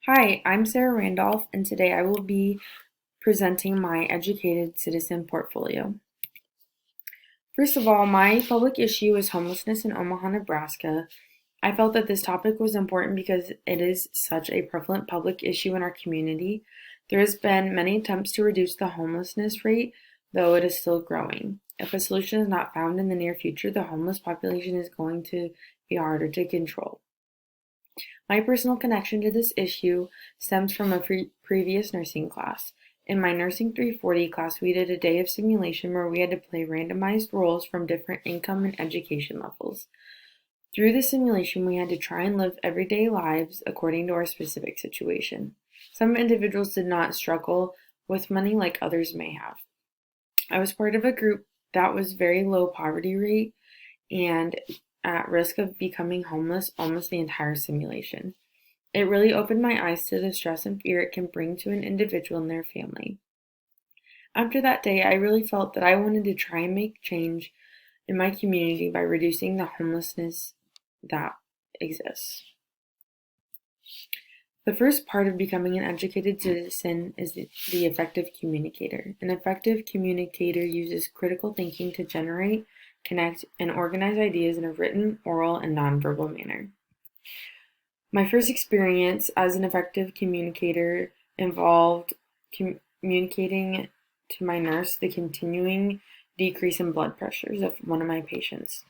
Hi, I'm Sarah Randolph, and today I will be presenting my Educated Citizen portfolio. First of all, my public issue is homelessness in Omaha, Nebraska. I felt that this topic was important because it is such a prevalent public issue in our community. There has been many attempts to reduce the homelessness rate, though it is still growing. If a solution is not found in the near future, the homeless population is going to be harder to control. My personal connection to this issue stems from a previous nursing class. In my Nursing 340 class, we did a day of simulation where we had to play randomized roles from different income and education levels. Through the simulation, we had to try and live everyday lives according to our specific situation. Some individuals did not struggle with money like others may have. I was part of a group that was very low poverty rate and at risk of becoming homeless almost the entire simulation. It really opened my eyes to the stress and fear it can bring to an individual and their family. After that day, I really felt that I wanted to try and make change in my community by reducing the homelessness that exists. The first part of becoming an educated citizen is the effective communicator. An effective communicator uses critical thinking to generate, connect, and organize ideas in a written, oral, and nonverbal manner. My first experience as an effective communicator involved communicating to my nurse the continuing decrease in blood pressures of one of my patients.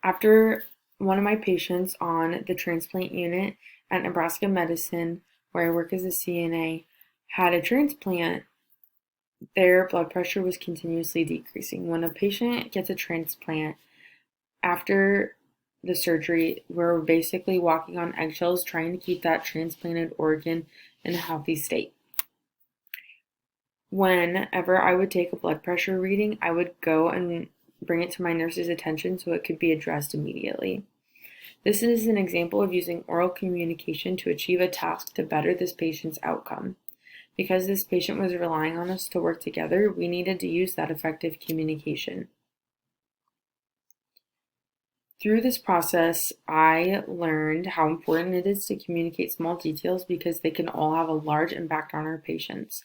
After one of my patients on the transplant unit at Nebraska Medicine, where I work as a CNA, had a transplant, their blood pressure was continuously decreasing. When a patient gets a transplant, after the surgery, we're basically walking on eggshells trying to keep that transplanted organ in a healthy state. Whenever I would take a blood pressure reading, I would go and bring it to my nurse's attention so it could be addressed immediately. This is an example of using oral communication to achieve a task to better this patient's outcome. Because this patient was relying on us to work together, we needed to use that effective communication. Through this process, I learned how important it is to communicate small details because they can all have a large impact on our patients.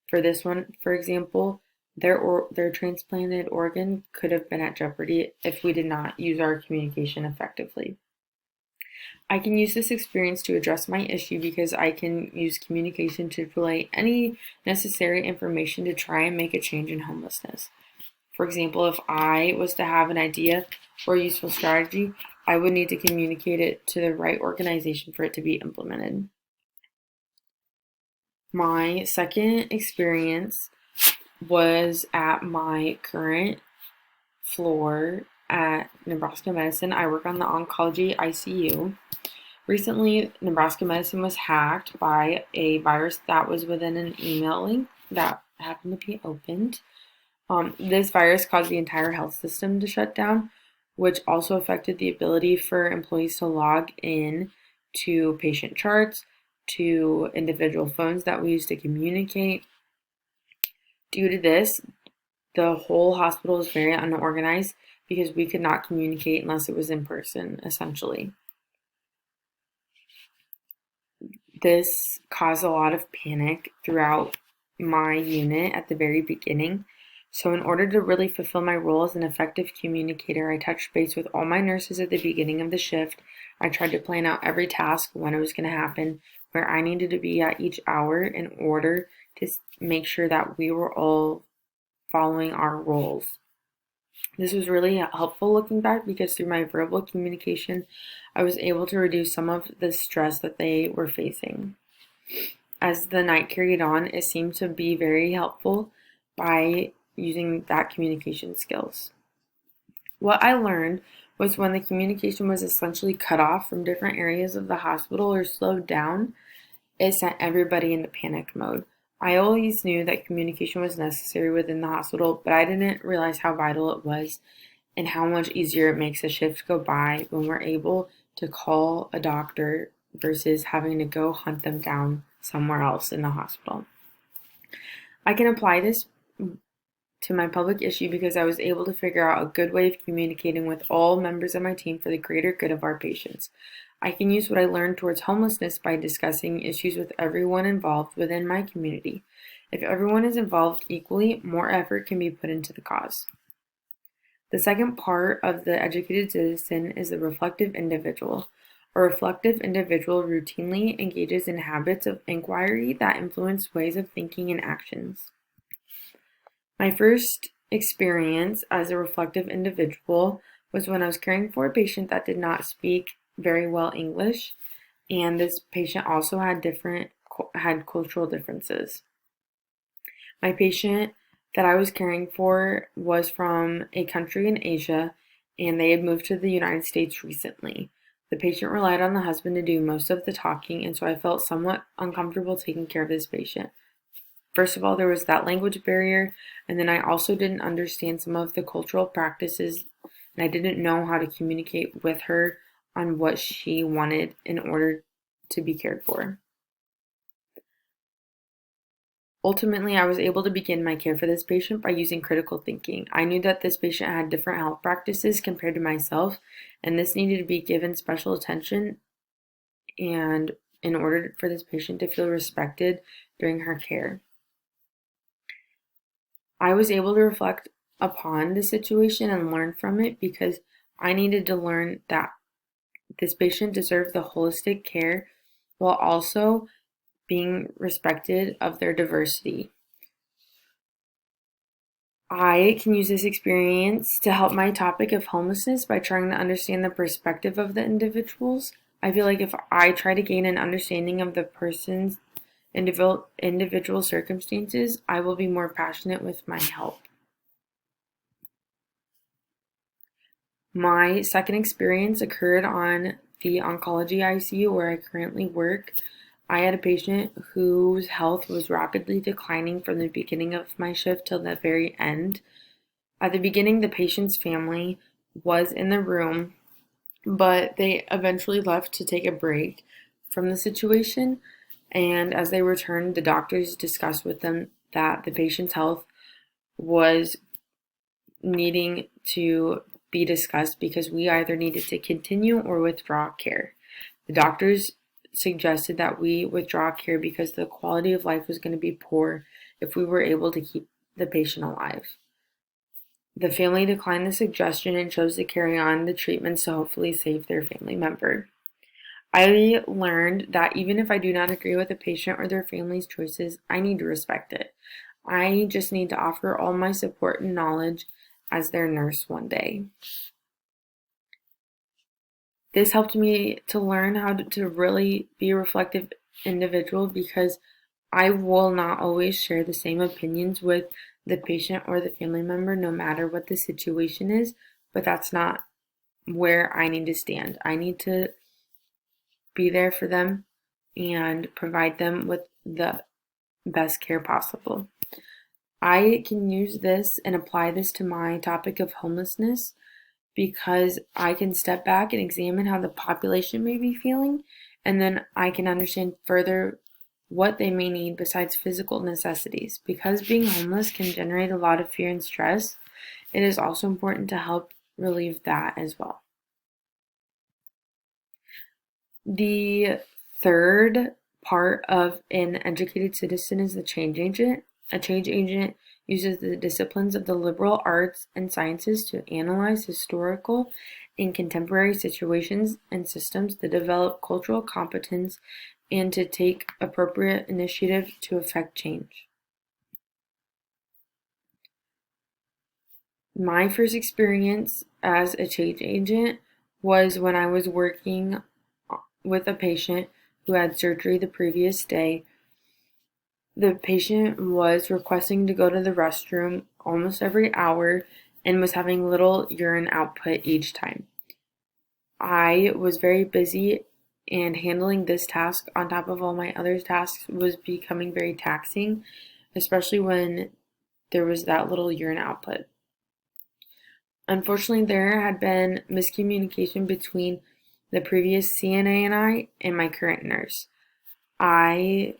For this one, for example, their transplanted organ could have been at jeopardy if we did not use our communication effectively. I can use this experience to address my issue because I can use communication to relay any necessary information to try and make a change in homelessness. For example, if I was to have an idea or a useful strategy, I would need to communicate it to the right organization for it to be implemented. My second experience was at my current floor at Nebraska Medicine. I work on the oncology ICU. Recently, Nebraska Medicine was hacked by a virus that was within an email link that happened to be opened. This virus caused the entire health system to shut down, which also affected the ability for employees to log in to patient charts, to individual phones that we use to communicate. Due to this, the whole hospital is very unorganized because we could not communicate unless it was in person, essentially. This caused a lot of panic throughout my unit at the very beginning. So in order to really fulfill my role as an effective communicator, I touched base with all my nurses at the beginning of the shift. I tried to plan out every task, when it was going to happen, where I needed to be at each hour in order to make sure that we were all following our roles. This was really helpful looking back because through my verbal communication, I was able to reduce some of the stress that they were facing. As the night carried on, it seemed to be very helpful by using that communication skills. What I learned was when the communication was essentially cut off from different areas of the hospital or slowed down, it sent everybody into panic mode. I always knew that communication was necessary within the hospital, but I didn't realize how vital it was and how much easier it makes a shift go by when we're able to call a doctor versus having to go hunt them down somewhere else in the hospital. I can apply this to my public issue because I was able to figure out a good way of communicating with all members of my team for the greater good of our patients. I can use what I learned towards homelessness by discussing issues with everyone involved within my community. If everyone is involved equally, more effort can be put into the cause. The second part of the educated citizen is the reflective individual. A reflective individual routinely engages in habits of inquiry that influence ways of thinking and actions. My first experience as a reflective individual was when I was caring for a patient that did not speak very well English, and this patient also had cultural differences. My patient that I was caring for was from a country in Asia, and they had moved to the United States recently. The patient relied on the husband to do most of the talking, and so I felt somewhat uncomfortable taking care of this patient. First of all, there was that language barrier, and then I also didn't understand some of the cultural practices, and I didn't know how to communicate with her on what she wanted in order to be cared for. Ultimately, I was able to begin my care for this patient by using critical thinking. I knew that this patient had different health practices compared to myself, and this needed to be given special attention and in order for this patient to feel respected during her care. I was able to reflect upon the situation and learn from it because I needed to learn that this patient deserved the holistic care while also being respected of their diversity. I can use this experience to help my topic of homelessness by trying to understand the perspective of the individuals. I feel like if I try to gain an understanding of the person's individual circumstances, I will be more passionate with my help. My second experience occurred on the oncology ICU where I currently work. I had a patient whose health was rapidly declining from the beginning of my shift till the very end. At the beginning, the patient's family was in the room, but they eventually left to take a break from the situation. And as they returned, the doctors discussed with them that the patient's health was needing to be discussed because we either needed to continue or withdraw care. The doctors suggested that we withdraw care because the quality of life was going to be poor if we were able to keep the patient alive. The family declined the suggestion and chose to carry on the treatments to hopefully save their family member. I learned that even if I do not agree with the patient or their family's choices, I need to respect it. I just need to offer all my support and knowledge as their nurse one day. This helped me to learn how to really be a reflective individual because I will not always share the same opinions with the patient or the family member, no matter what the situation is, but that's not where I need to stand. I need to be there for them and provide them with the best care possible. I can use this and apply this to my topic of homelessness because I can step back and examine how the population may be feeling, and then I can understand further what they may need besides physical necessities. Because being homeless can generate a lot of fear and stress, it is also important to help relieve that as well. The third part of an educated citizen is the change agent. A change agent uses the disciplines of the liberal arts and sciences to analyze historical and contemporary situations and systems, to develop cultural competence, and to take appropriate initiative to effect change. My first experience as a change agent was when I was working with a patient who had surgery the previous day. The patient was requesting to go to the restroom almost every hour and was having little urine output each time. I was very busy, and handling this task on top of all my other tasks was becoming very taxing, especially when there was that little urine output. Unfortunately, there had been miscommunication between the previous CNA and my current nurse. I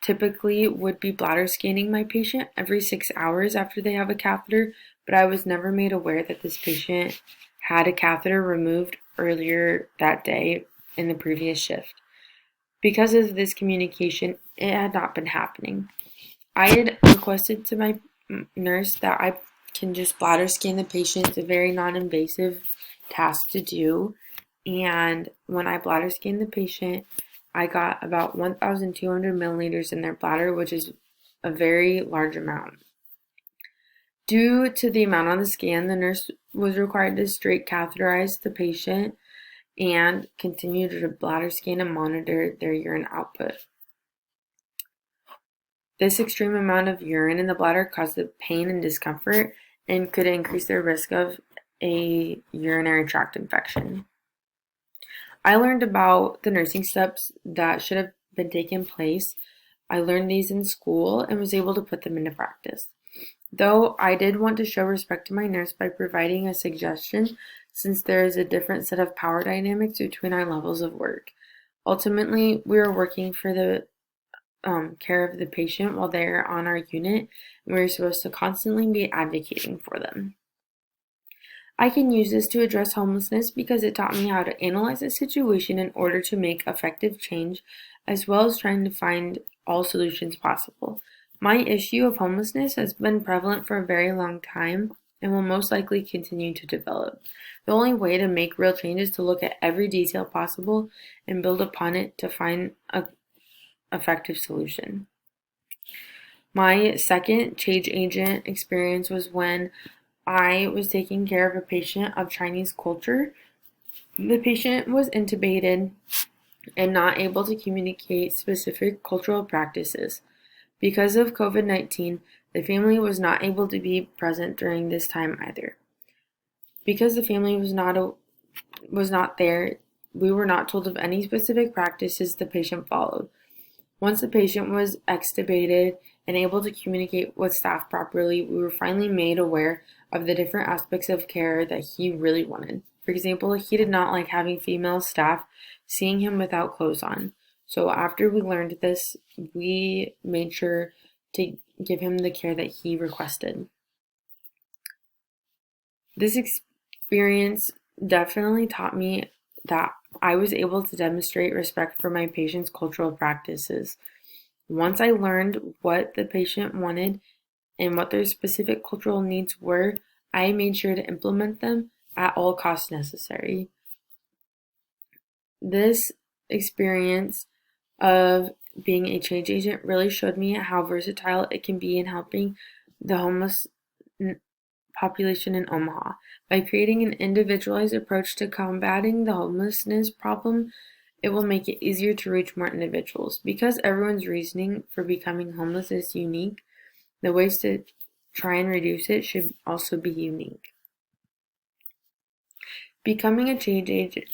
typically would be bladder scanning my patient every 6 hours after they have a catheter, but I was never made aware that this patient had a catheter removed earlier that day in the previous shift. Because of this communication, it had not been happening. I had requested to my nurse that I can just bladder scan the patient. It's a very non-invasive task to do. And when I bladder scanned the patient, I got about 1,200 milliliters in their bladder, which is a very large amount. Due to the amount on the scan, the nurse was required to straight catheterize the patient and continue to bladder scan and monitor their urine output. This extreme amount of urine in the bladder caused pain and discomfort and could increase their risk of a urinary tract infection. I learned about the nursing steps that should have been taken place. I learned these in school and was able to put them into practice. Though I did want to show respect to my nurse by providing a suggestion, since there is a different set of power dynamics between our levels of work. Ultimately, we were working for the care of the patient while they're on our unit, and we were supposed to constantly be advocating for them. I can use this to address homelessness because it taught me how to analyze a situation in order to make effective change, as well as trying to find all solutions possible. My issue of homelessness has been prevalent for a very long time and will most likely continue to develop. The only way to make real change is to look at every detail possible and build upon it to find an effective solution. My second change agent experience was when I was taking care of a patient of Chinese culture. The patient was intubated and not able to communicate specific cultural practices. Because of COVID-19, the family was not able to be present during this time either. Because the family was not there, we were not told of any specific practices the patient followed. Once the patient was extubated and able to communicate with staff properly, we were finally made aware of the different aspects of care that he really wanted. For example, he did not like having female staff seeing him without clothes on. So after we learned this, we made sure to give him the care that he requested. This experience definitely taught me that I was able to demonstrate respect for my patient's cultural practices. Once I learned what the patient wanted and what their specific cultural needs were, I made sure to implement them at all costs necessary. This experience of being a change agent really showed me how versatile it can be in helping the homeless population in Omaha. By creating an individualized approach to combating the homelessness problem, it will make it easier to reach more individuals. Because everyone's reasoning for becoming homeless is unique, the ways to try and reduce it should also be unique. Becoming a change agent.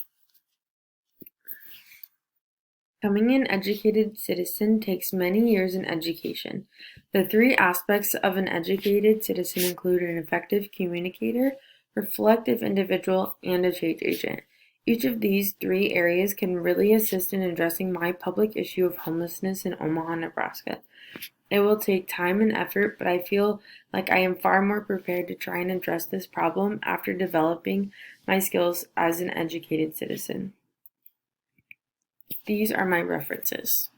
Becoming an educated citizen takes many years in education. The three aspects of an educated citizen include an effective communicator, reflective individual, and a change agent. Each of these three areas can really assist in addressing my public issue of homelessness in Omaha, Nebraska. It will take time and effort, but I feel like I am far more prepared to try and address this problem after developing my skills as an educated citizen. These are my references.